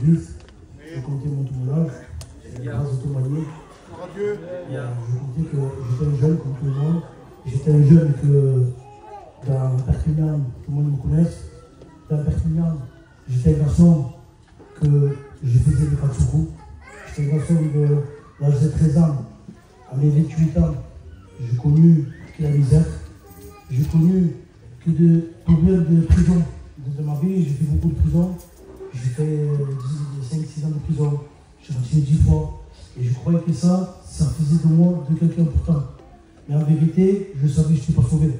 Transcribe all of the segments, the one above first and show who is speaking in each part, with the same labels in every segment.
Speaker 1: l'église. Je comptais mon témoignage. Grâce au témoigner. Je comptais que j'étais un jeune comme tout le monde. J'étais un jeune que dans Perpignan, tout le monde me connaisse. Dans Perpignan, j'étais un garçon que je faisais des katsuku. J'étais un garçon de l'âge de 13 ans. À mes 28 ans, j'ai connu que la misère. J'ai connu que des problèmes de prison. De ma vie, j'ai fait beaucoup de prison. J'ai fait 5-6 ans de prison. J'ai retiré 10 fois. Et je croyais que ça faisait de moi de quelqu'un important. Mais en vérité, je savais que je n'étais pas sauvé.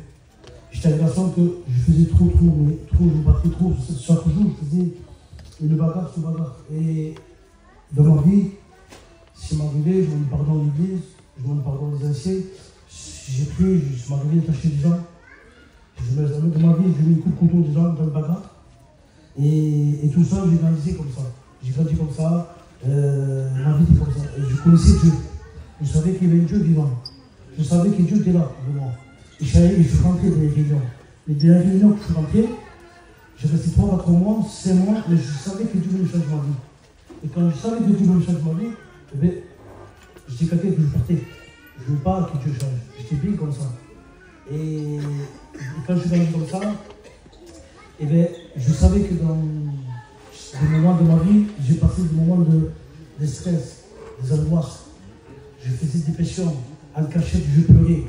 Speaker 1: J'étais un garçon que je faisais trop, je me battais trop. Chaque jour, je faisais une bagarre sur bagarre. Et dans ma vie, si m'arrivait, je demande pardon à l'église, je demande pardon aux anciens. J'ai pris, je m'arrivais d'attacher des gens. Dans ma vie, je mets coup de couteau des gens dans le bagarre. Et tout ça, j'ai grandi comme ça. J'ai grandi comme ça. Ma vie était comme ça. Et je connaissais Dieu. Je savais qu'il y avait un Dieu vivant. Je savais que Dieu était là pour moi. Et je suis rentré dans les réunions. Et dans les réunions que je suis rentré, j'ai resté 3-4 mois, 5 mois, mais je savais que Dieu voulait changer ma vie. Et quand je savais que Dieu voulait changer ma vie, eh bien, j'étais quelqu'un que je partais. Je ne veux pas que Dieu change. J'étais bien comme ça. Et quand je suis rentré comme ça, eh bien, je savais que dans des moments de ma vie, j'ai passé des moments de stress, des angoisses. Je faisais des pressions, en cachette, je pleurais.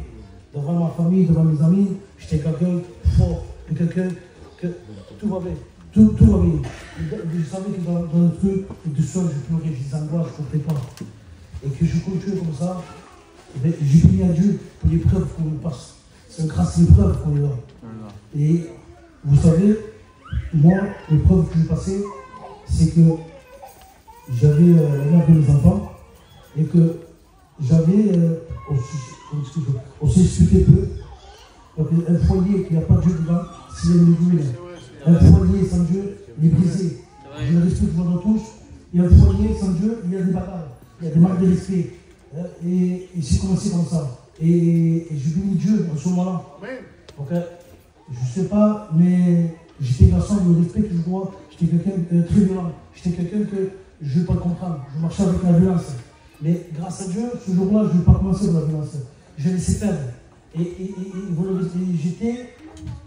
Speaker 1: Devant ma famille, devant mes amis, j'étais quelqu'un de fort, quelqu'un que tout va bien. Tout va bien. Je savais que dans le truc, de sol, je pleurais, j'ai des angoisses, je ne comprenais pas. Et que je continuais comme ça, eh j'ai prié à Dieu pour l'épreuve qu'on me passe. C'est grâce à l'épreuve qu'on est là. Et vous savez, moi, l'épreuve que j'ai passée, c'est que j'avais la mère de mes enfants et que j'avais aussi expliqué peu. Un foyer qui n'a pas de Dieu dedans, s'il est une un foyer sans Dieu, il est brisé. Je le respecte devant tous. Et un foyer sans Dieu, il y a des bagarres, il y a des marques de respect. Et j'ai commencé comme ça. Et je bénis Dieu en ce moment-là. Donc, je ne sais pas, mais j'étais un garçon, le respect que je dois, j'étais quelqu'un de très violent. J'étais quelqu'un que je ne veux pas comprendre. Je marchais avec la violence. Mais grâce à Dieu, ce jour-là, je ne vais pas commencer avec la violence. J'ai laissé faire. Et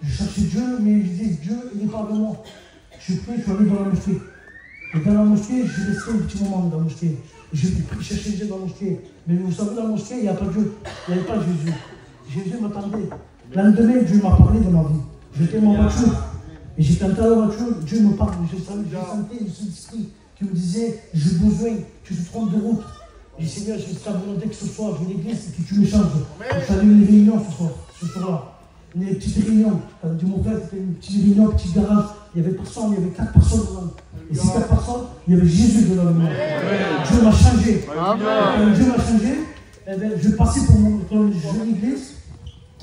Speaker 1: je cherchais Dieu, mais je disais, Dieu, il n'est pas avec moi. Je suis allé dans la mosquée. Et dans la mosquée, je restais un petit moment dans la mosquée. Je cherchais Dieu dans la mosquée. Mais vous savez, dans la mosquée, il n'y a pas Dieu. Il n'y avait pas Jésus. Jésus m'attendait. Le lendemain, Dieu m'a parlé de ma vie. J'étais dans ma voiture. Et j'étais en train de la voiture, Dieu me parle. Je sentais le Saint-Esprit qui me disait, j'ai besoin que tu te trompes de route. J'ai dit, Seigneur, j'ai ta volonté que ce soir, je vais à l'église et que tu me changes. Je suis allé à une réunion ce soir-là. Une petite réunion. Du mon frère, c'était une petite réunion, un petit garage. Il y avait personne, il y avait 4 personnes dedans. Et ces 4 personnes, il y avait Jésus dedans. Dieu m'a changé. Quand Dieu m'a changé, eh bien, je passais quand je vais à l'église,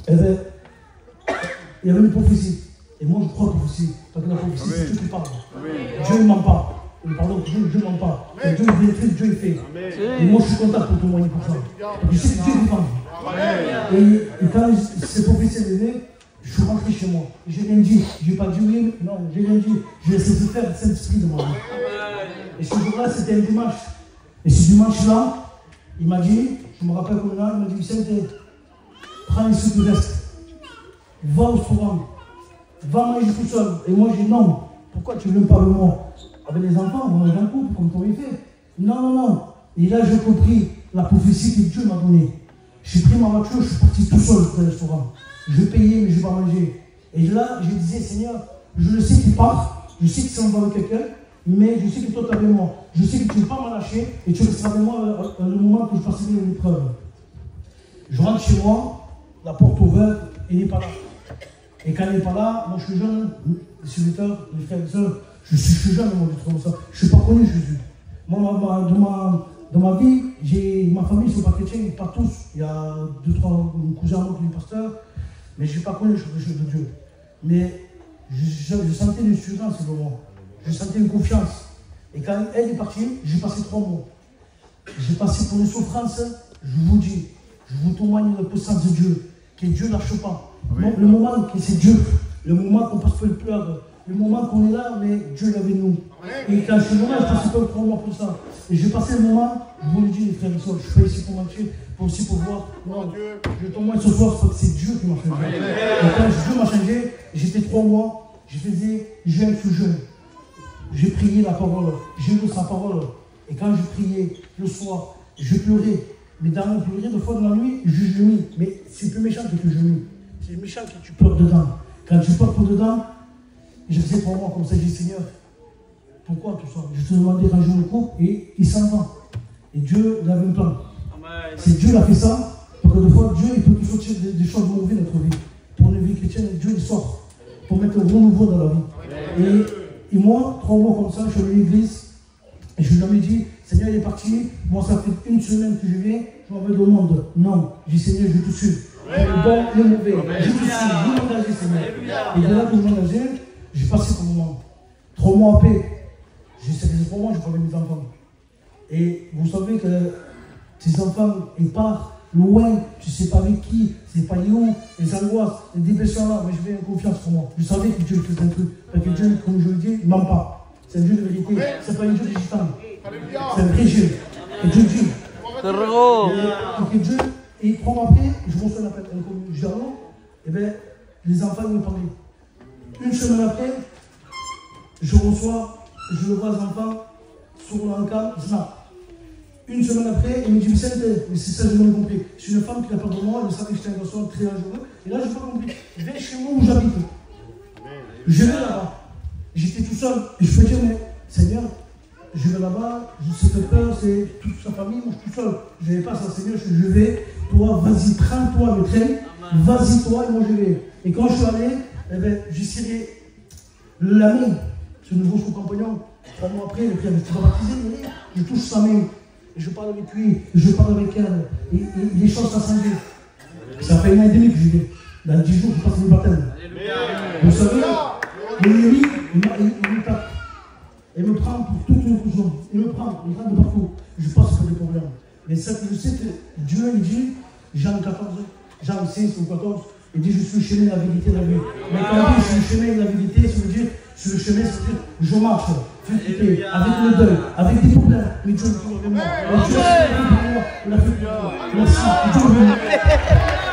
Speaker 1: eh bien, il y avait une prophétie. Et moi, je crois en prophétie. Parce que la prophétie, c'est Dieu qui parle. Dieu ne ment pas. Pardon, Dieu ne ment pas. Dieu il fait, Dieu il fait. Et moi, je suis content pour témoigner pour ça. Je sais que Dieu est vivant. Et quand ces prophéties sont venues, je suis rentré chez moi. J'ai rien dit. Je n'ai pas dit oui, non, j'ai rien dit. J'ai laissé faire le Saint-Esprit de moi. Et ce jour-là, c'était un dimanche. Et ce dimanche-là, il m'a dit, je me rappelle comme là, il m'a dit, Vicente, prends les sous du reste. Va au restaurant. Va manger tout seul. Et moi, j'ai dit non. Pourquoi tu ne viens pas avec moi? Avec les enfants, on mange un couple, comme ton fait. Non, non, non. Et là, j'ai compris la prophétie que Dieu m'a donnée. J'ai pris ma voiture, je suis parti tout seul au restaurant. Je payais, mais je ne vais pas manger. Et là, je disais, Seigneur, je le sais qu'il part, je sais que c'est envers quelqu'un, mais je sais que toi, tu es avec moi. Je sais que tu ne veux pas me lâcher et tu resteras avec moi le moment que je passerai l'épreuve. Je rentre chez moi, la porte ouverte, il n'est pas là. Et quand il n'est pas là, moi je suis jeune, les serviteurs, les frères et sœurs, je suis jeune, moi je trouve ça. Je ne suis pas connu Jésus. Moi, dans ma vie, ma famille ne sont pas chrétiens, pas tous. Il y a 2-3 cousins qui sont pasteurs, mais je n'ai pas connu les choses de Dieu. Mais je sentais une assurance de moi. Je sentais une confiance. Et quand elle est partie, j'ai passé 3 mois. J'ai passé pour une souffrance, je vous dis, je vous témoigne de la puissance de Dieu, que Dieu ne lâche pas. Oui. Le moment que c'est Dieu, le moment qu'on passe le pleur, le moment qu'on est là, mais Dieu est avec nous. Et quand je suis là, je passe pas 3 mois pour ça. Et j'ai passé le moment, vous le dites, les frères et sœurs, je suis pas ici pour mentir, aussi pour voir. Non, je témoigne ce soir parce que c'est Dieu qui m'a changé. Et quand Dieu m'a changé, j'étais 3 mois, je faisais jeûne sous jeûne. J'ai prié la parole, j'ai lu sa parole. Et quand je priais le soir, je pleurais. Mais dans mon pleurer, des fois dans la nuit, je gémis. Mais c'est plus méchant que tu gémis. C'est méchant que tu pleures dedans. Quand tu pleures pour dedans, je faisais 3 mois comme ça, j'ai dit Seigneur, pourquoi tout ça? Je te demandais quand je me coupe et il s'en va. Et Dieu il avait un plan. C'est Dieu qui a fait ça, parce que des fois Dieu il peut nous sortir des choses mauvaises dans notre vie. Pour une vie chrétienne, Dieu il sort pour mettre un renouveau dans la vie. Et moi, 3 mois comme ça, je suis allé à l'église et je lui ai dit, Seigneur il est parti, moi ça fait 1 semaine que je viens, je m'en vais au monde. Non, j'ai dit Seigneur, je te suis. Le bon, le mauvais, je te suis, je m'engage Seigneur. Et de là que je m'engage, j'ai passé ce moment. 3 mois après, j'ai ces 3 mois, je parlais mes enfants. Et vous savez que ces enfants, ils partent loin, je ne sais pas avec qui, c'est pas où, les angoisses, les dépressions là, mais je fais confiance pour moi. Je savais que Dieu faisait un truc. Parce que Dieu, comme je le dis, ne ment pas. C'est un Dieu de vérité, c'est pas un Dieu de gitan. C'est un vrai Dieu. Et Dieu dit. Et Dieu, et 3 mois après, je reçois un appel, un journal, et bien, les enfants me parlaient. 1 semaine après, je le vois les enfants sur l'encart, Snap. 1 semaine après, il me dit, mais c'est ça, je n'ai pas compris. Je suis une femme qui n'a pas de moi, elle savait que j'étais un garçon très dangereux. Et là, je n'ai pas compris. Viens chez moi où j'habite. Je vais là-bas. J'étais tout seul. Et je me dis, mais Seigneur, je vais là-bas, cette peur, c'est toute sa famille, moi je suis tout seul. Je n'avais pas ça, Seigneur, je vais. Toi, vas-y, prends-toi le train. Vas-y, toi, et moi je vais. Et quand je suis allé, eh ben, j'ai serré la main. Ce nouveau sous-compagnon, 3 mois après, le frère, je suis baptisé, je touche sa main. Et je parle avec lui, je parle avec elle. Et les choses sont changées. Ça fait 1 an et demi que je vais. Dans 10 jours, je passe le baptême. Vous savez, l'ennemi, il me tape. Il me prend pour toute une couche. Il me prend de partout. Je passe pour des problèmes. Mais ça, je sais que Dieu, il dit, Jean 14, Jean 6 ou 14, il dit, je suis le chemin, la vérité, la vie. Mais quand il dit, je suis le chemin, la vérité, ça veut dire, sur le chemin, ça veut dire, je marche, avec le deuil, avec des problèmes. Mais Dieu est toujours avec moi. Dieu est toujours avec moi. Il a fait pour moi. Merci. Dieu est